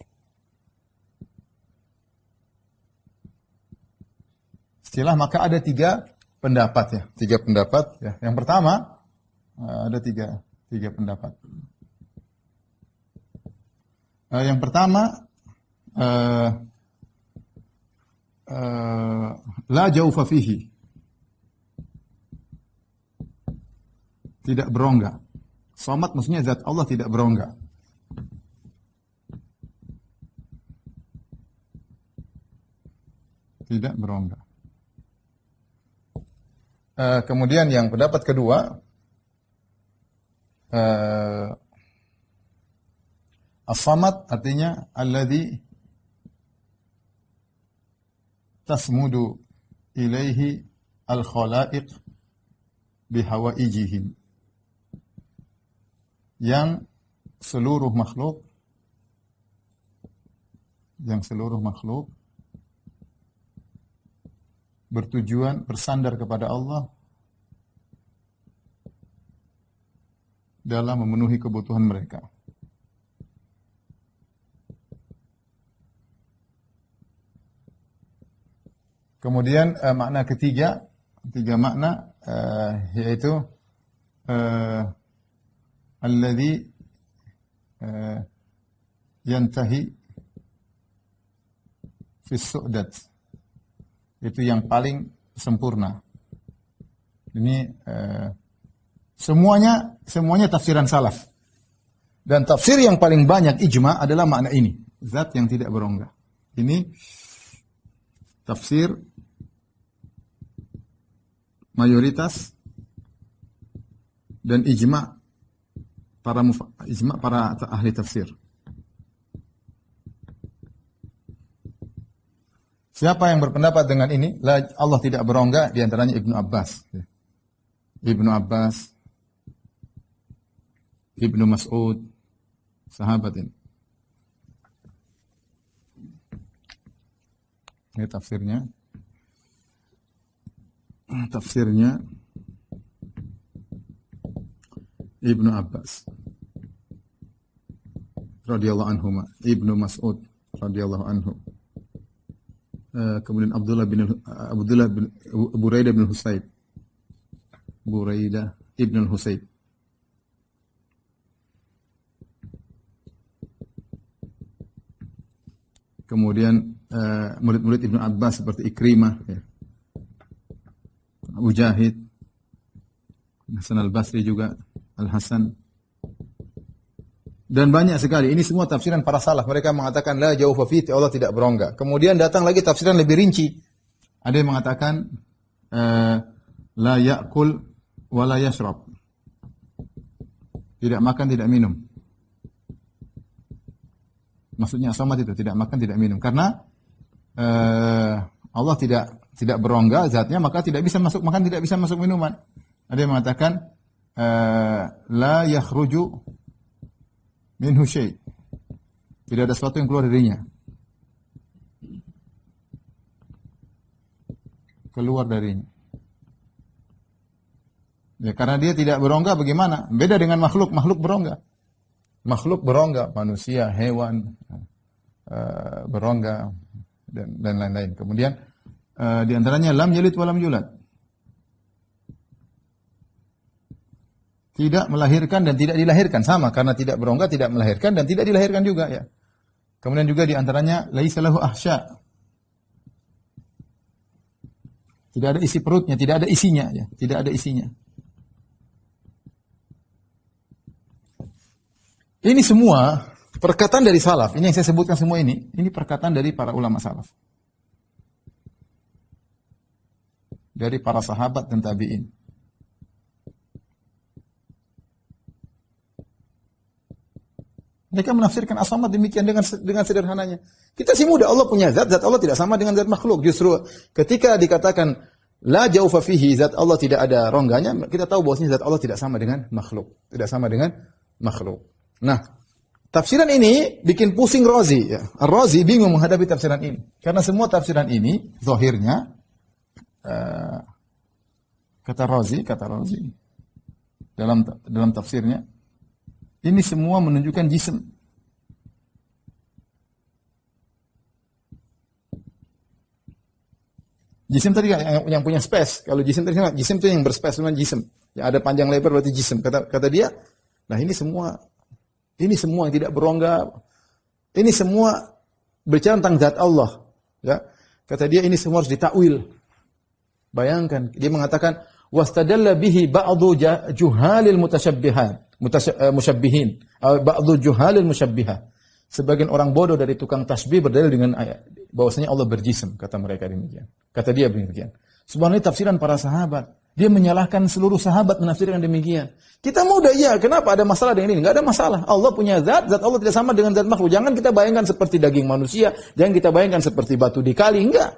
Istilah maka ada tiga pendapat, ya. Tiga pendapat, ya. Yang pertama ada tiga pendapat. Yang pertama la jaufa fihi, tidak berongga. Samad maksudnya zat Allah tidak berongga. Tidak berongga. Kemudian yang pendapat kedua, As-samad artinya alladzi tasmudu ilaihi al-khalaiq bihawaijihim. Yang seluruh makhluk bertujuan bersandar kepada Allah dalam memenuhi kebutuhan mereka. Kemudian makna tiga makna yaitu alladzi yantahi fi su'dat, itu yang paling sempurna. Ini semuanya tafsiran salaf. Dan tafsir yang paling banyak ijma adalah makna ini, zat yang tidak berongga. Ini tafsir mayoritas dan ijma para ahli tafsir. Siapa yang berpendapat dengan ini? Allah tidak berongga, di antaranya Ibnu Abbas. Ibnu Mas'ud, sahabat ini. Ini tafsirnya. Tafsirnya Ibnu Abbas radhiyallahu anhuma, Ibnu Mas'ud radhiyallahu anhu. Kemudian Buraidah bin Husayb. Buraidah ibn Husayb. Kemudian murid-murid Ibnu Abbas seperti Ikrimah, ya. Mujahid, Hasan al-Basri juga, Al-Hasan. Dan banyak sekali. Ini semua tafsiran para salaf. Mereka mengatakan la jaufa fi, Allah tidak berongga. Kemudian datang lagi tafsiran lebih rinci. Ada yang mengatakan la ya'kul wa la yashrab. Tidak makan, tidak minum. Maksudnya samad itu, tidak makan, tidak minum. Karena Allah tidak berongga zatnya, maka tidak bisa masuk makan, tidak bisa masuk minuman. Ada yang mengatakan la yakhruju minhu syai'. Tidak ada sesuatu yang keluar darinya. Keluar darinya. Ya, karena dia tidak berongga, bagaimana? Beda dengan makhluk. Makhluk berongga. Makhluk berongga, manusia, hewan berongga dan lain-lain. Kemudian di antaranya lam yalid wa lam yulad. Tidak melahirkan dan tidak dilahirkan, sama karena tidak berongga, tidak melahirkan dan tidak dilahirkan juga, ya. Kemudian juga di antaranya laisa lahu ahsya. Tidak ada isi perutnya, tidak ada isinya, ya, tidak ada isinya. Ini semua perkataan dari salaf. Ini yang saya sebutkan semua ini perkataan dari para ulama salaf. Dari para sahabat dan tabi'in. Mereka menafsirkan as-samad demikian dengan sederhananya. Kita sih mudah, Allah punya zat Allah tidak sama dengan zat makhluk. Justru ketika dikatakan la jaufa fihi, zat Allah tidak ada rongganya, kita tahu bahwasanya zat Allah tidak sama dengan makhluk. Tidak sama dengan makhluk. Nah, tafsiran ini bikin pusing Razi. Ya. Razi bingung menghadapi tafsiran ini. Karena semua tafsiran ini, zahirnya, kata Razi, dalam tafsirnya, ini semua menunjukkan jism. Jism tadi yang punya space. Kalau jism tadi, jism itu yang berspace, memang jism. Yang ada panjang lebar berarti jism. Kata dia, nah ini semua yang tidak berongga, ini semua berbicara tentang zat Allah. Ya. Kata dia ini semua harus ditakwil. Bayangkan, dia mengatakan wastadalla bihi ba'dhu juhalil musyabbihin, ba'dhu juhalil musyabbihah. Sebagian orang bodoh dari tukang tasbih berdalil dengan ayat bahwasanya Allah berjism, kata mereka demikian. Kata dia demikian. Subhanallah, tafsiran para sahabat. Dia menyalahkan seluruh sahabat menafsirkan demikian. Kita mudah, ya, kenapa ada masalah dengan ini? Enggak ada masalah. Allah punya zat Allah tidak sama dengan zat makhluk. Jangan kita bayangkan seperti daging manusia, jangan kita bayangkan seperti batu di kali, enggak.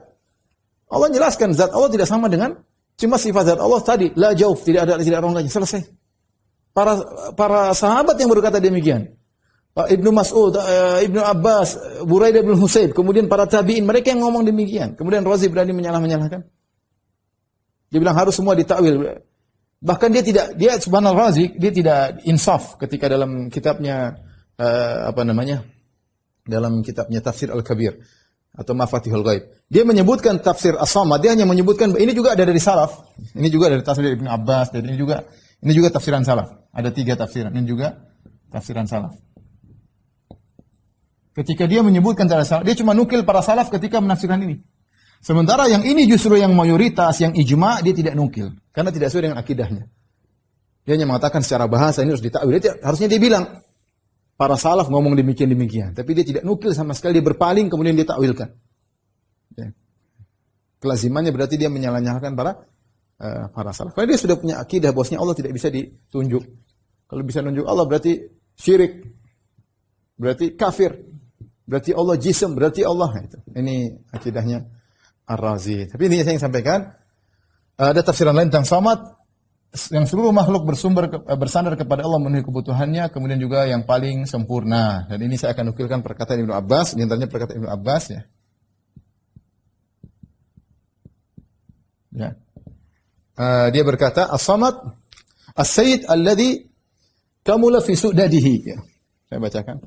Allah jelaskan zat Allah tidak sama dengan cuma sifat zat Allah tadi, la jauf, tidak orang lain, selesai. Para sahabat yang berkata demikian. Ibnu Mas'ud, Ibnu Abbas, Buraidah bin Husayb, kemudian para tabi'in, mereka yang ngomong demikian. Kemudian Razi berani menyalahkan. Dia bilang harus semua ditakwil. Bahkan dia subhanallah Razi, dia tidak insaf ketika dalam kitabnya dalam kitabnya Tafsir Al-Kabir atau Mafatihul Ghaib. Dia menyebutkan tafsir As-Samad, dia hanya menyebutkan ini juga ada dari salaf. Ini juga dari tafsir Ibnu Abbas, dan ini juga tafsiran salaf. Ada 3 tafsiran, ini juga tafsiran salaf. Ketika dia menyebutkan cara salaf, dia cuma nukil para salaf ketika menafsirkan ini. Sementara yang ini justru yang mayoritas, yang ijma, dia tidak nukil. Karena tidak sesuai dengan akidahnya. Dia hanya mengatakan secara bahasa ini harus ditakwil. Harusnya dia bilang, para salaf ngomong demikian. Tapi dia tidak nukil sama sekali, dia berpaling kemudian dia takwilkan. Ya. Kelazimannya berarti dia menyalah-nyalahkan para salaf. Karena dia sudah punya akidah bahwasanya Allah tidak bisa ditunjuk. Kalau bisa nunjuk Allah berarti syirik. Berarti kafir. Berarti Allah jism, berarti Allah. Ini akidahnya Ar-Razi. Tapi ini saya ingin sampaikan, ada tafsiran lain tentang Samad, yang seluruh makhluk bersandar kepada Allah memenuhi kebutuhannya, kemudian juga yang paling sempurna. Dan ini saya akan nukilkan perkataan Ibnu Abbas, di antaranya perkataan Ibnu Abbas, ya. Dia berkata, As-Samad, As-Sayyid alladhi kamula fi su'dadihi. Ya. Saya bacakan.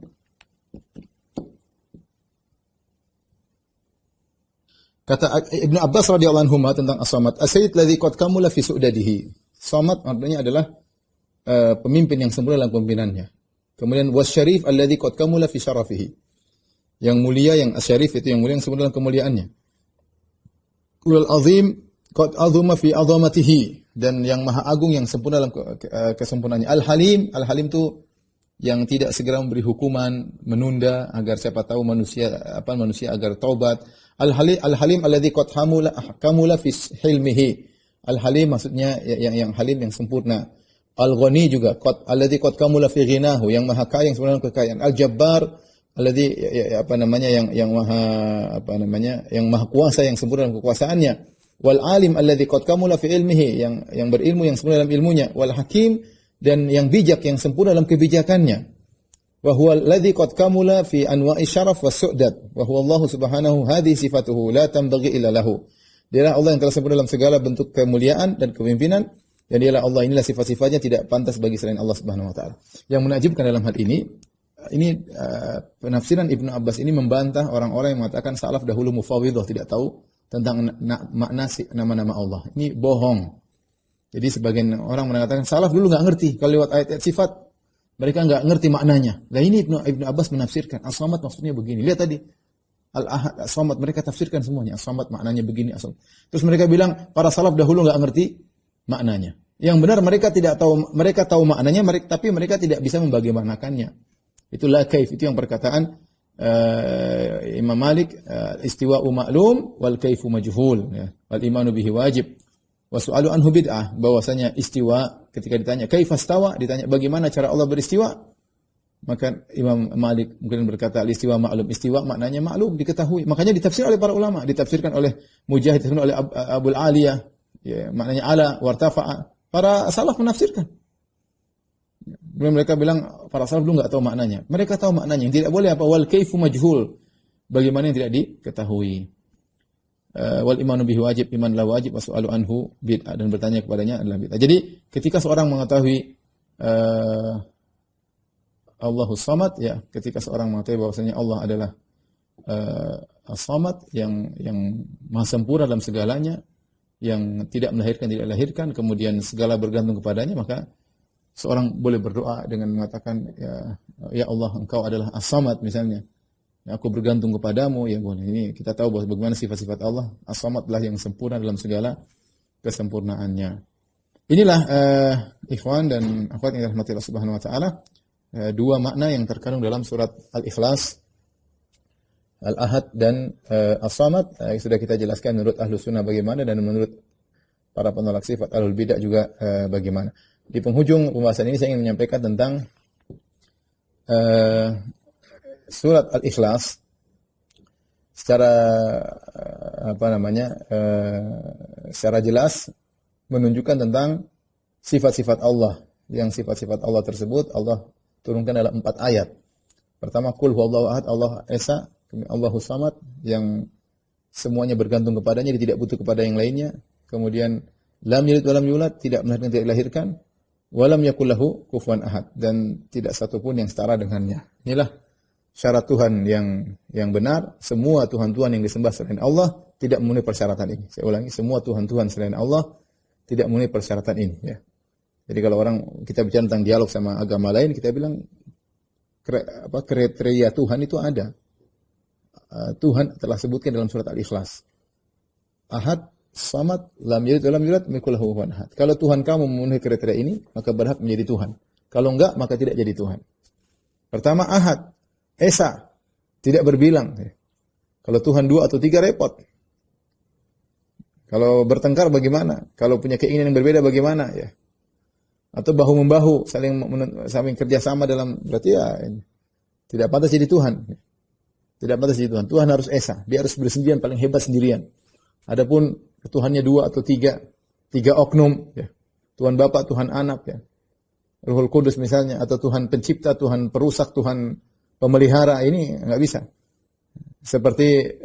Kata Ibnu Abbas radhiyallahu anhu tentang As-Samad, As-Sayyid alladhi qad kamula fi su'dadihi. Samad artinya adalah pemimpin yang sempurna dalam pemimpinannya. Kemudian wasyarif alladzi qad kamula fi syarafihi. Yang mulia, yang asyarif itu yang mulia, yang sempurna dalam kemuliaannya. Ulul azim qad azuma fi azamatihi, dan yang maha agung yang sempurna dalam kesempurnaannya. Al-Halim itu yang tidak segera memberi hukuman, menunda agar siapa tahu manusia agar taubat. Al-Halim alladzi qad kamula fi hilmihi. Al-Halim maksudnya yang halim, yang sempurna. Al-Ghani juga alladzi qad kamula fi ghinahu, yang maha kaya, yang sempurna dalam kekayaan. Al-Jabbar alladzi yang maha kuasa, yang sempurna dalam kekuasaannya. Wal alim alladzi qad kamula fi ilmihi, yang berilmu, yang sempurna dalam ilmunya. Wal hakim, dan yang bijak, yang sempurna dalam kebijakannya. Wa huwa alladzi qad kamula fi anwa'i syaraf was su'dad. Wa huwa Allah subhanahu hadhi sifatuhu la tanbaghi illa lahu. Dialah Allah yang telah sempurna dalam segala bentuk kemuliaan dan kepemimpinan, dan dialah Allah, inilah sifat-sifatnya tidak pantas bagi selain Allah Subhanahu wa taala. Yang menakjubkan dalam hal ini penafsiran Ibnu Abbas ini membantah orang-orang yang mengatakan salaf dahulu mufawwidhah, tidak tahu tentang makna nama-nama Allah. Ini bohong. Jadi sebagian orang mengatakan salaf dulu enggak ngerti kalau lewat ayat-ayat sifat, mereka enggak ngerti maknanya. Lah ini Ibnu Abbas menafsirkan, As-Samad maksudnya begini. Lihat tadi, Al-Ahad, As-Samad, mereka tafsirkan semuanya. As-Samad maknanya begini, As-Samad. Terus mereka bilang para salaf dahulu enggak ngerti maknanya. Yang benar mereka tahu maknanya, tapi mereka tidak bisa membagaimanakannya. Itulah kaif, itu yang perkataan Imam Malik, istiwa'u ma'lum wal kaifu majhul, ya. Wal imanu bihi wajib. Wa su'alu anhu bid'ah, bahwasanya istiwa ketika ditanya kaifastawa, ditanya bagaimana cara Allah beristiwa, maka Imam Malik mungkin berkata istiwa ma'lum, istiwa maknanya maklum, diketahui. Makanya ditafsir oleh para ulama, ditafsirkan oleh Mujahid, ditafsirkan oleh Abul Aliyah, ya, maknanya ala wartafa'a. Para salaf menafsirkan. Mereka bilang para salaf dulu enggak tahu maknanya. Mereka tahu maknanya. Yang tidak boleh apa? Wal kaifu majhul. Bagaimana yang tidak diketahui. Wal imanu bihi wajib, iman la wajib, wa su'alu anhu bid'ah, dan bertanya kepadanya adalah bid'ah. Jadi ketika seorang mengetahui Allahus Samad, ya, ketika seorang mengetahui bahwasanya Allah adalah As-Samad yang maha sempurna dalam segalanya, yang tidak melahirkan, tidak lahirkan, kemudian segala bergantung kepadanya, maka seorang boleh berdoa dengan mengatakan, ya Allah, Engkau adalah As-Samad misalnya. Ya, aku bergantung kepadamu, ya boleh. Ini kita tahu bahwa bagaimana sifat-sifat Allah. As-Samad lah yang sempurna dalam segala kesempurnaannya. Inilah ikhwan dan akhwat yang dirahmati Allah Subhanahu wa taala, dua makna yang terkandung dalam surat Al-Ikhlas, Al-Ahad dan As-Samad. Sudah kita jelaskan menurut Ahlus Sunnah bagaimana, dan menurut para penolak sifat, ahlul bidah juga bagaimana. Di penghujung pembahasan ini saya ingin menyampaikan tentang surat Al-Ikhlas secara secara jelas menunjukkan tentang sifat-sifat Allah. Yang sifat-sifat Allah tersebut Allah turunkan dalam 4 ayat. Pertama, Qul huwallahu ahad, Allah Esa, Allahus Samad, yang semuanya bergantung kepadanya, dia tidak butuh kepada yang lainnya. Kemudian lam yalid wa lam yulad, tidak melahirkan, tidak dilahirkan. Wa lam yakul lahu kufuwan ahad, dan tidak satupun yang setara dengannya. Inilah syarat Tuhan yang benar. Semua Tuhan-Tuhan yang disembah selain Allah tidak memenuhi persyaratan ini. Saya ulangi, semua Tuhan-Tuhan selain Allah tidak memenuhi persyaratan ini, ya. Jadi kalau kita bicara tentang dialog sama agama lain, kita bilang kriteria Tuhan itu ada. Tuhan telah sebutkan dalam surat Al-Ikhlas. Ahad, Samad, lam yalid wa lam yulad, mikul lahu kufuwan ahad. Kalau Tuhan kamu memenuhi kriteria ini, maka berhak menjadi Tuhan. Kalau enggak, maka tidak jadi Tuhan. Pertama, Ahad, Esa, tidak berbilang. Kalau Tuhan 2 atau 3 repot. Kalau bertengkar bagaimana? Kalau punya keinginan yang berbeda bagaimana, ya? Atau bahu-membahu, saling kerjasama dalam, berarti ya tidak pantas jadi Tuhan. Tidak pantas jadi Tuhan. Tuhan harus Esa. Dia harus bersendirian, paling hebat sendirian. Adapun Tuhannya 2 atau 3 oknum, ya. Tuhan Bapa, Tuhan Anak, ya. Ruhul Kudus misalnya, atau Tuhan pencipta, Tuhan perusak, Tuhan pemelihara, ini enggak bisa. Seperti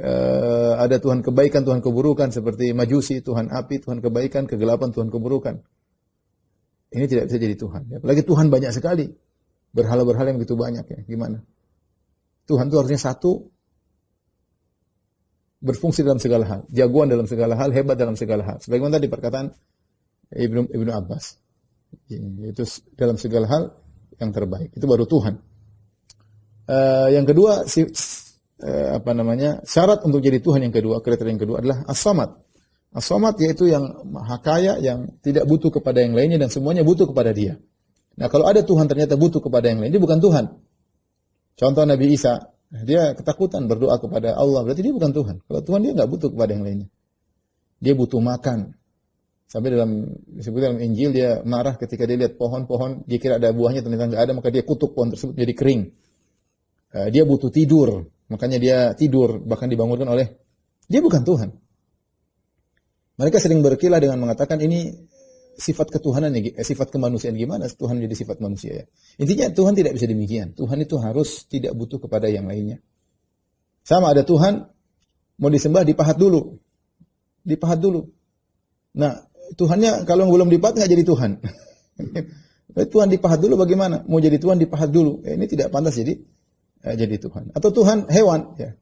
ada Tuhan kebaikan, Tuhan keburukan, seperti Majusi, Tuhan api, Tuhan kebaikan, kegelapan, Tuhan keburukan. Ini tidak bisa jadi Tuhan. Apalagi Tuhan banyak sekali. Berhala-berhala yang begitu banyak, ya. Gimana? Tuhan itu harusnya satu, berfungsi dalam segala hal, jagoan dalam segala hal, hebat dalam segala hal. Sebagaimana tadi perkataan Ibnu Abbas, itu dalam segala hal yang terbaik. Itu baru Tuhan. Yang kedua, syarat untuk jadi Tuhan yang kedua, kriteria yang kedua adalah As-Samad. As-Samad yaitu yang maha kaya, yang tidak butuh kepada yang lainnya dan semuanya butuh kepada Dia. Nah, kalau ada Tuhan ternyata butuh kepada yang lain, dia bukan Tuhan. Contoh Nabi Isa, dia ketakutan berdoa kepada Allah, berarti dia bukan Tuhan. Kalau Tuhan dia nggak butuh kepada yang lainnya. Dia butuh makan. Sampai disebut dalam Injil dia marah ketika dia lihat pohon-pohon, dia kira ada buahnya ternyata nggak ada, maka dia kutuk pohon tersebut jadi kering. Dia butuh tidur, makanya dia tidur, bahkan dibangunkan oleh, dia bukan Tuhan. Mereka sering berkilah dengan mengatakan ini sifat ketuhanan, sifat kemanusiaan. Gimana Tuhan menjadi sifat manusia, ya? Intinya Tuhan tidak bisa demikian. Tuhan itu harus tidak butuh kepada yang lainnya. Sama ada Tuhan, mau disembah dipahat dulu. Dipahat dulu. Nah, Tuhannya kalau belum dipahat nggak jadi Tuhan. Tuhan dipahat dulu bagaimana? Mau jadi Tuhan dipahat dulu. Ini tidak pantas jadi Tuhan. Atau Tuhan hewan, ya.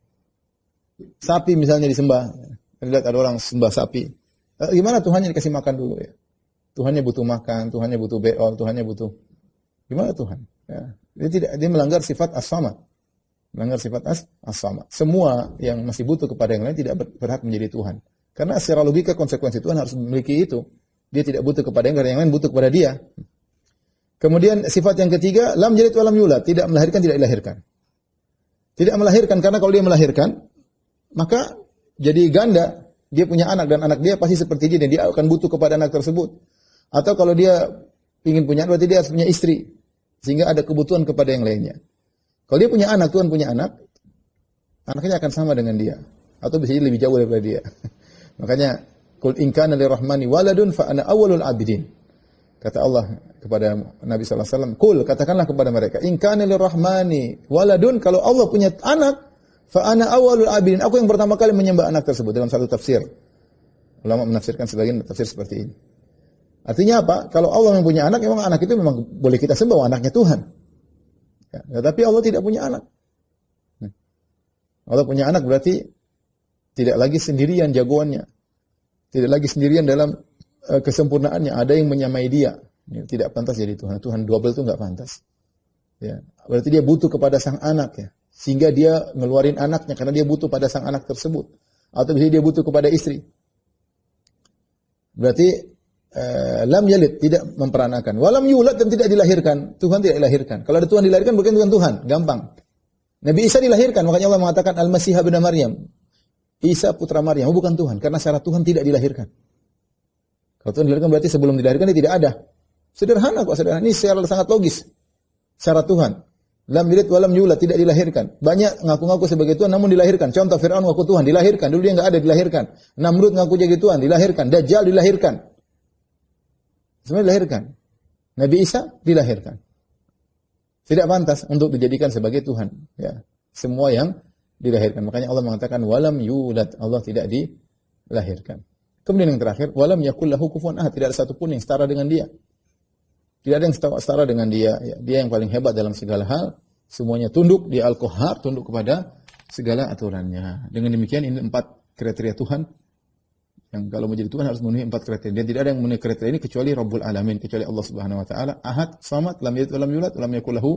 Sapi misalnya disembah. Lihat ada orang sembah sapi. Gimana Tuhannya dikasih makan dulu, ya? Tuhannya butuh makan, Tuhannya butuh beol, Tuhannya butuh. Gimana Tuhan? Ya. Dia melanggar sifat as-samad. Melanggar sifat as-samad. Semua yang masih butuh kepada yang lain tidak berhak menjadi Tuhan. Karena secara logika konsekuensi Tuhan harus memiliki itu. Dia tidak butuh kepada yang lain butuh kepada Dia. Kemudian sifat yang ketiga, lam yalid wa lam yulad, tidak melahirkan, tidak dilahirkan. Tidak melahirkan karena kalau dia melahirkan, maka jadi ganda. Dia punya anak dan anak dia pasti seperti dia dan dia akan butuh kepada anak tersebut. Atau kalau dia ingin punya anak, berarti dia harus punya istri. Sehingga ada kebutuhan kepada yang lainnya. Kalau dia punya anak, Tuhan punya anak, anaknya akan sama dengan dia. Atau bisa jadi lebih jauh daripada dia. Makanya, Qul in kana lirrahmani waladun fa ana awwalul abidin. Kata Allah kepada Nabi SAW, Qul, katakanlah kepada mereka, in kana lirrahmani waladun, kalau Allah punya anak, fa ana awwalul abidin, aku yang pertama kali menyembah anak tersebut. Dalam satu tafsir, ulama menafsirkan sebagian tafsir seperti ini. Artinya apa? Kalau Allah yang punya anak, memang anak itu memang boleh kita sembah, anaknya Tuhan. Ya, tetapi Allah tidak punya anak. Allah punya anak berarti tidak lagi sendirian jagoannya. Tidak lagi sendirian dalam kesempurnaannya. Ada yang menyamai dia. Ya, tidak pantas jadi Tuhan. Tuhan double itu enggak pantas. Ya, berarti dia butuh kepada sang anak, ya. Sehingga dia ngeluarin anaknya karena dia butuh pada sang anak tersebut. Atau bisa dia butuh kepada istri. Berarti lam yalid, tidak memperanakan. Walam yulad, dan tidak dilahirkan. Tuhan tidak dilahirkan. Kalau ada Tuhan dilahirkan, bukan Tuhan. Gampang. Nabi Isa dilahirkan. Makanya Allah mengatakan Al-Masih ibn Maryam. Isa putra Maryam. Bukan Tuhan. Karena secara Tuhan tidak dilahirkan. Kalau Tuhan dilahirkan berarti sebelum dilahirkan dia tidak ada. Sederhana kok, sederhana. Ini secara sangat logis. Secara Tuhan. Lam yalid wa lam yulad, tidak dilahirkan. Banyak ngaku-ngaku sebagai Tuhan namun dilahirkan. Contoh Firaun ngaku Tuhan, dilahirkan. Dulu dia enggak ada, dilahirkan. Namrud ngaku jadi Tuhan, dilahirkan. Dajjal dilahirkan. Semuanya dilahirkan. Nabi Isa dilahirkan. Tidak pantas untuk dijadikan sebagai Tuhan, ya. Semua yang dilahirkan. Makanya Allah mengatakan walam yulad, Allah tidak dilahirkan. Kemudian yang terakhir, walam yakul lahu kufuwan ahad, tidak ada satupun yang setara dengan dia. Tidak ada yang setara dengan dia. Ya, dia yang paling hebat dalam segala hal. Semuanya tunduk, dia Al-Qahhar, tunduk kepada segala aturannya. Dengan demikian ini 4 kriteria Tuhan. Yang kalau menjadi Tuhan harus memenuhi 4 kriteria. Dan tidak ada yang memenuhi kriteria ini kecuali Rabbul Alamin, kecuali Allah Subhanahu wa taala. Ahad, Samad, lam yalid wa lam yulad, wa lam yakul lahu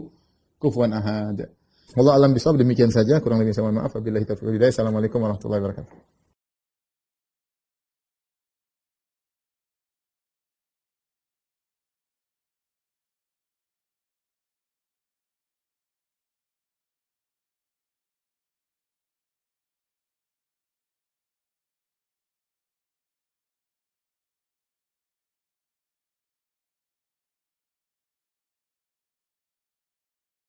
kufuwan ahad. Allah alam bisawab, demikian saja, kurang lebih saya mohon maaf. Wabillahi taufiq wal hidayah. Assalamualaikum warahmatullahi wabarakatuh.